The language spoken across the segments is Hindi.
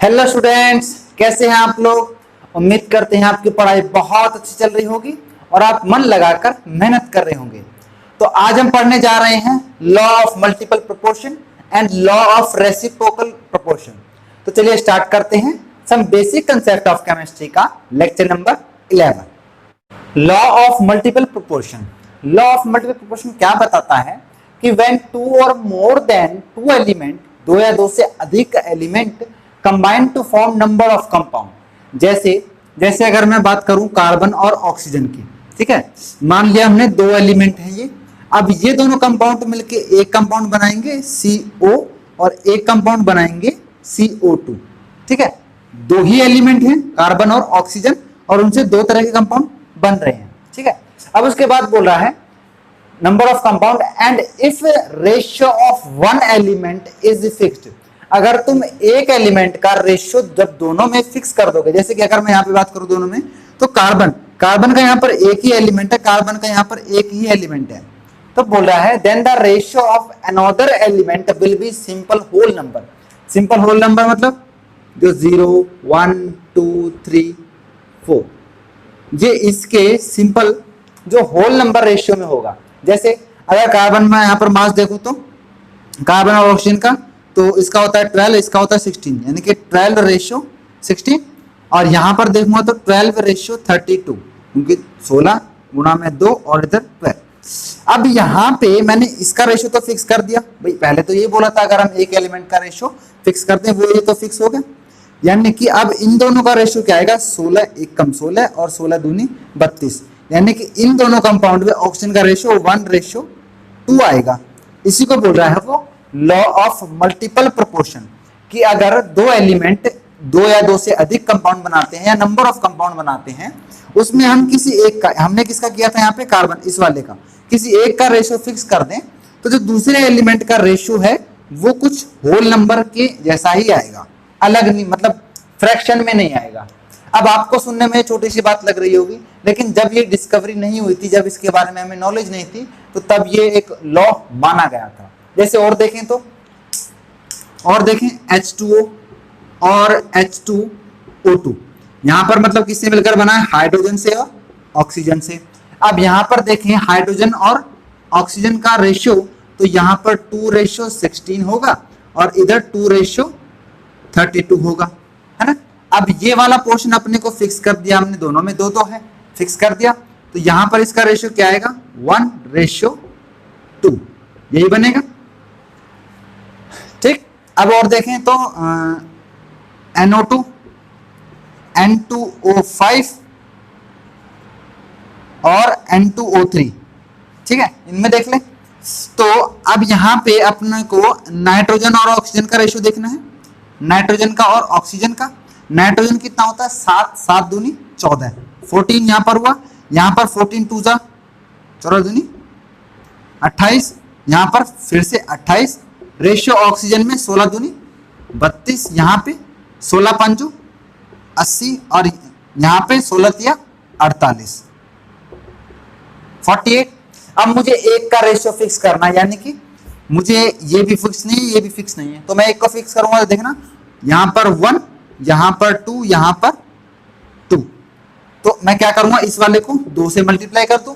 हेलो स्टूडेंट्स, कैसे हैं आप लोग। उम्मीद करते हैं आपकी पढ़ाई बहुत अच्छी चल रही होगी और आप मन लगाकर मेहनत कर रहे होंगे। तो आज हम पढ़ने जा रहे हैं law of multiple proportion and law of reciprocal proportion. तो चलिए स्टार्ट करते हैं some basic concept of chemistry का lecture number 11। Law of multiple proportion. Law of multiple proportion क्या बताता है कि व्हेन टू और मोर देन टू एलिमेंट, दो या दो से अधिक element combine to form number of compound. जैसे अगर मैं बात करूं कार्बन और ऑक्सीजन की, ठीक है, मान लिया हमने दो एलिमेंट हैं ये। अब ये दोनों कंपाउंड मिलके एक कंपाउंड बनाएंगे CO और एक कंपाउंड बनाएंगे CO2, ठीक है। दो ही एलिमेंट हैं कार्बन और ऑक्सीजन और उनसे दो तरह के कंपाउंड बन रहे हैं, ठीक है। अब उसके बाद बोल रहा है number of compound and if ratio of one element is fixed. अगर तुम एक एलिमेंट का रेशियो जब दोनों में फिक्स कर दोगे, जैसे कि अगर मैं यहाँ पे बात करूं दोनों में, तो कार्बन का यहाँ पर एक ही एलिमेंट है, कार्बन का यहाँ पर एक ही एलिमेंट है, तो बोल रहा है then the ratio of another element will be simple whole number. Simple whole number मतलब जो 0 1 2 3 4, ये इसके सिंपल जो होल नंबर रेशियो में होगा। जैसे अगर कार्बन में यहाँ पर मास देखूं तो कार्बन और ऑक्सीजन का, तो इसका होता है 12, इसका होता है 16, यानी कि 12 रेशियो 16। और यहाँ पर देखूंगा तो 12 रेशियो 32, क्योंकि 16 गुणा में 2 और इधर 12। अब यहाँ पे मैंने इसका रेशियो तो फिक्स कर दिया भाई, पहले तो ये बोला था अगर हम एक एलिमेंट का रेशियो फिक्स करते हैं वो ये तो फिक्स हो गया। यानी कि अब इन दोनों का रेशियो क्या आएगा, 16 एक कम 16 और 16 दूनी 32, यानी कि इन दोनों कंपाउंड में ऑक्सीजन का रेशियो 1:2 आएगा। इसी को बोल रहा है वो लॉ ऑफ मल्टीपल प्रोपोर्शन, कि अगर दो एलिमेंट दो या दो से अधिक कंपाउंड बनाते हैं या नंबर ऑफ कंपाउंड बनाते हैं, उसमें हम किसी एक का, हमने किसका किया था यहाँ पे कार्बन, इस वाले का, किसी एक का रेशियो फिक्स कर दें तो जो दूसरे एलिमेंट का रेशियो है वो कुछ होल नंबर के जैसा ही आएगा, अलग नहीं, मतलब फ्रैक्शन में नहीं आएगा। अब आपको सुनने में छोटी सी बात लग रही होगी, लेकिन जब ये डिस्कवरी नहीं हुई थी, जब इसके बारे में हमें नॉलेज नहीं थी, तो तब ये एक लॉ माना गया था। जैसे और देखें तो H2O और H2O2, यहां पर मतलब किससे मिलकर बना है, हाइड्रोजन से और ऑक्सीजन से। अब यहां पर देखें हाइड्रोजन और ऑक्सीजन का रेशियो, तो यहां पर 2:16 होगा और इधर 2:32 होगा, है ना। अब ये वाला पोर्शन अपने को फिक्स कर दिया हमने, दोनों में दो दो है, फिक्स कर दिया, तो यहां पर इसका रेशियो क्या आएगा, 1:2, यही बनेगा, ठीक। अब और देखें तो NO2 N2O5 और N2O3, ठीक है, इनमें देख लें। तो अब यहाँ पे अपने को नाइट्रोजन और ऑक्सीजन का रेशियो देखना है, नाइट्रोजन का और ऑक्सीजन का। नाइट्रोजन कितना होता है, 7 7 दूनी 14, 14 यहाँ पर हुआ, यहाँ पर 14 2 जा 14 दूनी 28, यहाँ पर फिर से 28, रेशियो ऑक्सीजन में 16 दूनी 32, यहाँ पे 16 पंजू 80 और यहाँ पे 16 तिया 48, 48। अब मुझे एक का रेशियो फिक्स करना है, यानी कि मुझे ये भी फिक्स नहीं है, ये भी फिक्स नहीं है, तो मैं एक को फिक्स करूंगा, तो देखना यहाँ पर 1, यहाँ पर 2, यहाँ पर 2, तो मैं क्या करूंगा, इस वाले को 2 से मल्टीप्लाई कर दूं,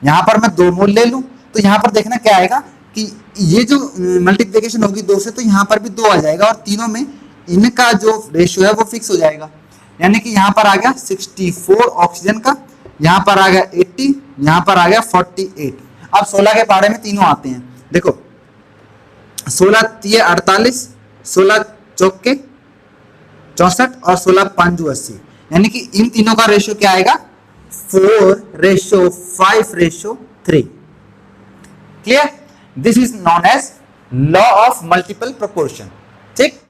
यहाँ पर मैं 2 मोल ले लूं, तो यहाँ पर देखना क्या आएगा कि ये जो मल्टीप्लिकेशन होगी 2 से, तो यहाँ पर भी 2 आ जाएगा और तीनों में इनका जो रेशियो है वो फिक्स हो जाएगा। यानी कि यहाँ पर आ गया 64 ऑक्सीजन का, यहाँ पर आ गया 80, यहाँ पर आ गया 48। अब 16 के पारे में तीनों आते हैं, देखो 16 तिये 48, 16 चौके 64 और 16 पंजू 80, यानी कि इन तीनों का रेशियो क्या आएगा, 4:5:3। Clear, this is known as law of multiple proportion, ठीक।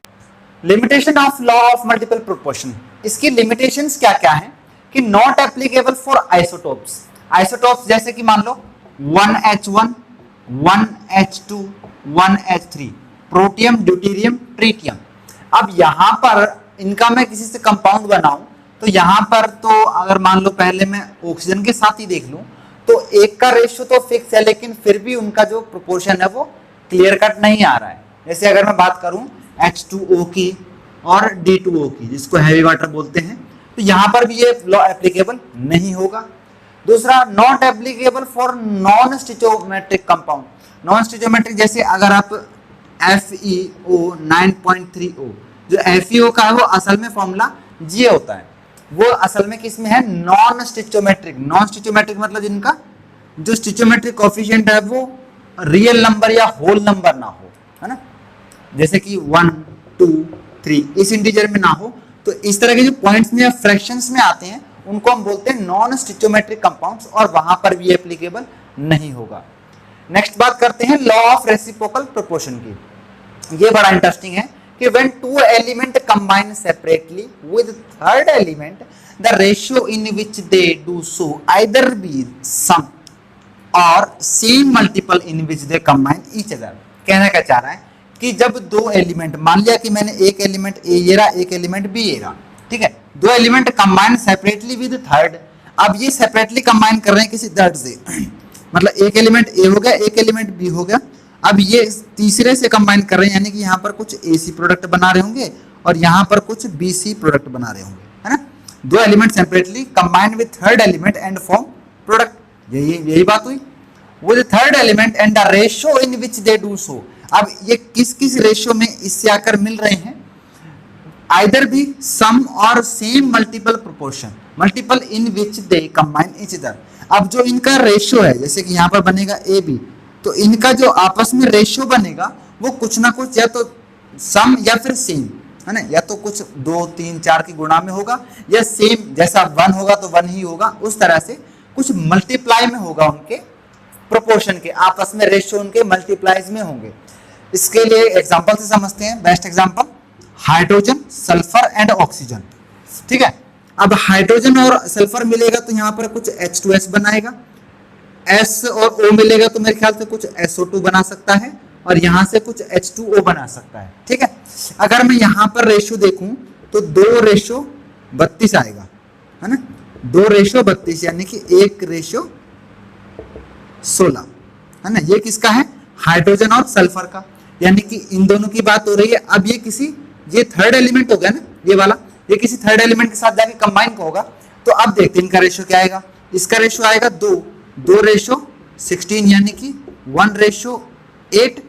Limitation of law of multiple proportion, इसकी लिमिटेशंस क्या क्या है कि not applicable for isotopes. Isotopes जैसे कि मान लो 1H1 1H2 1H3, protium deuterium tritium. अब यहां पर इनका मैं किसी से कंपाउंड बनाऊं, तो यहां पर तो अगर मान लो पहले मैं ऑक्सीजन के साथ ही देख लूं, तो एक का रेशियो तो फिक्स है, लेकिन फिर भी उनका जो प्रोपोर्शन है वो क्लियर कट नहीं आ रहा है। जैसे अगर मैं बात करूं H2O की, और D2O की, जिसको हैवी वाटर बोलते हैं, तो यहाँ पर भी ये लॉ एप्लीकेबल नहीं होगा। दूसरा, not applicable for non stoichiometric compound. Non stoichiometric जैसे अगर आप FeO 9.3O, जो FeO का है वो असल में फॉर्मूला Ga होता है, वो असल में किस में है, नॉन स्टिचोमेट्रिक। नॉन स्टिचोमेट्रिक मतलब जिनका जो स्टिचोमेट्रिक कोफिशिएंट है वो रियल नंबर या होल नंबर ना हो, है ना, जैसे कि 1 2 3 इस इंटीजर में ना हो, तो इस तरह के जो पॉइंट्स में या फ्रैक्शंस में आते हैं उनको हम बोलते हैं नॉन स्टिचोमेट्रिक कंपाउंड्स, और वहां पर भी एप्लीकेबल नहीं होगा। नेक्स्ट बात करते हैं लॉ ऑफ रेसिप्रोकल प्रोपोर्शन की। ये बड़ा इंटरेस्टिंग है कि when two element combine separately with third element, the ratio in which they do so either be sum or same multiple in which they combine each other। कहना क्या चाह रहा है कि जब दो एलिमेंट, मान लिया कि मैंने एक एलिमेंट ए ये रहा, एक एलिमेंट बी ये रहा, ठीक है, दो element combine separately with third, अब ये सेपरेटली कंबाइन कर रहे हैं किसी थर्ड से, मतलब एक एलिमेंट ए हो गया, एक एलिमेंट बी हो गया, अब ये तीसरे से कंबाइन कर रहे हैं, यानी कि यहाँ पर कुछ AC प्रोडक्ट बना रहे होंगे और यहाँ पर कुछ BC प्रोडक्ट बना रहे होंगे, है ना। दो element separately combine with third element and form product, यही बात हुई। With third element and the ratio in which they do so, अब ये किस किस रेशियो में इससे आकर मिल रहे हैं, आइदर भी सम और same multiple proportion, multiple in which they combine each other. अब जो इनका रेशियो है, जैसे कि यहाँ पर बनेगा AB, तो इनका जो आपस में रेशियो बनेगा वो कुछ ना कुछ या तो सम या फिर सेम, है ना, या तो कुछ 2 3 4 की गुणा में होगा, या सेम, जैसा 1 होगा तो 1 ही होगा, उस तरह से कुछ मल्टीप्लाई में होगा, उनके प्रोपोर्शन के आपस में रेशियो उनके मल्टीप्लाइज में होंगे। इसके लिए एग्जांपल से समझते हैं। Best example hydrogen, sulphur and oxygen, ठीक है। अब हाइड्रोजन और सल्फर मिलेगा तो यहाँ पर कुछ H2S बनाएगा, S और O मिलेगा तो मेरे ख्याल से कुछ SO2 बना सकता है, और यहाँ से कुछ H2O बना सकता है, ठीक है। अगर मैं यहाँ पर रेशियो देखूं तो 2:32 आएगा, है ना, 2:32, यानी कि 1:16, है ना। ये किसका है, हाइड्रोजन और सल्फर का, यानी कि इन दोनों की बात हो रही है। अब ये थर्ड एलिमेंट हो गया ना, ये वाला, ये किसी थर्ड एलिमेंट के साथ जाके कंबाइन का होगा, तो अब देखते हैं इनका रेशियो क्या आएगा। इसका रेशियो आएगा 2:16, यानी कि 1:8,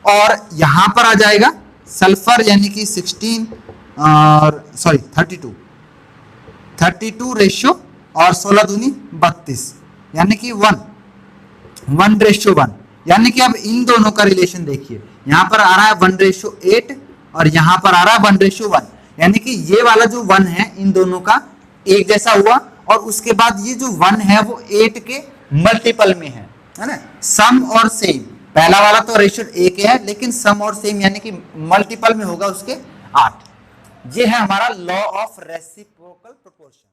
और यहां पर आ जाएगा सल्फर, यानी कि 32 रेशियो, और 16 दूनी 32, यानी कि 1:1, यानी कि अब इन दोनों का रिलेशन देखिए, यहां पर आ रहा है 1:8 और यहां पर आ रहा है 1:1, यानी कि ये वाला जो 1 है इन दोनों का एक जैसा हुआ, और उसके बाद ये जो 1 है वो 8 के मल्टीपल में है ना। सम और सेम, पहला वाला तो रेशियो 1 है, लेकिन सम और सेम यानी कि मल्टीपल में होगा उसके 8। ये है हमारा लॉ ऑफ रेसिप्रोकल प्रोपोर्शन।